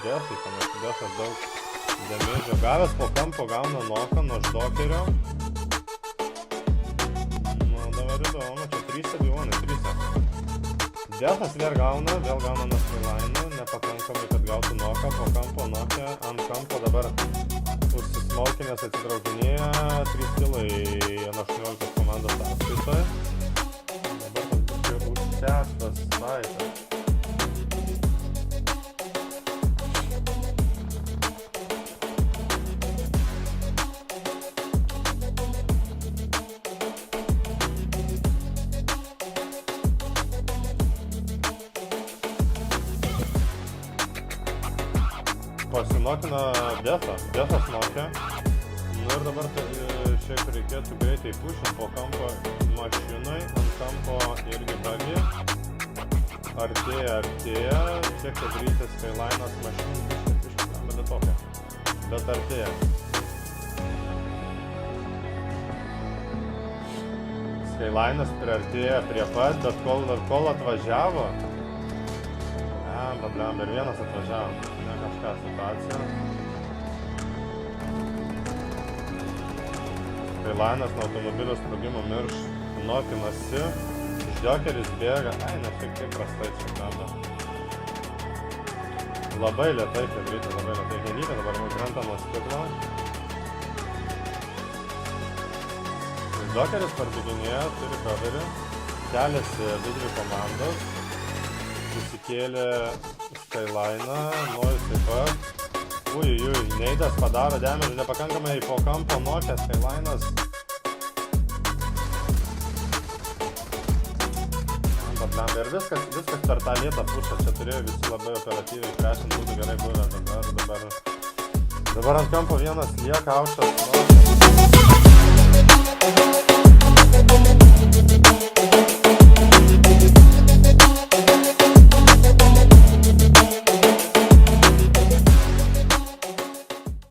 Desai, panašu, Desas daug damėdžio gavęs, po kampo gauna noką nuo ždokerio. Nu, dabar įdomu, čia 3 stadionai, 3. Desas vėl gauna nuo Skyline'ų, nepakankamai, kad gautų noką, po kampo nokę, ant kampo dabar užsismaukinės atsitraukinėja, 3 kilai N18 komandos sąskaitoje. Dabar tas būtų užtęstas saitas. Pasinokina Desas nokė. Nu ir dabar šiaip reikėtų greitai pušint po kampo mašinai, ant kampo irgi bagi. Artėja. Čia kad rytis Skyline'as mašinų bet tokia. Bet artėja. Skyline'as priartėja prie pat, bet kol atvažiavo. Blem, ir vienas atvažiavo. Ne kažką situacija. Skyline'as nuo automobilio sprogimo mirš, nokinasi. Ždokeris bėga. Ai, ne, šiek tiek prastai čia gaba. Labai lėtai, kad rytas, labai lėtai. Gelytė dabar krenta nuo stiklo. Ždokeris parbėginėja, turi coverį. Keliasi dvi komandos. Susikėlė Skyline'ą, Nojus taip pat. Ujujui, Neidas padaro damage, nepakankamai po kampo nokė Skyline'as. Ir viskas per tą lėtą pušą, čia turėjo visi labai operatyviai krešint, būtų gerai buvę dabar ant kampo vienas lieka aukštas.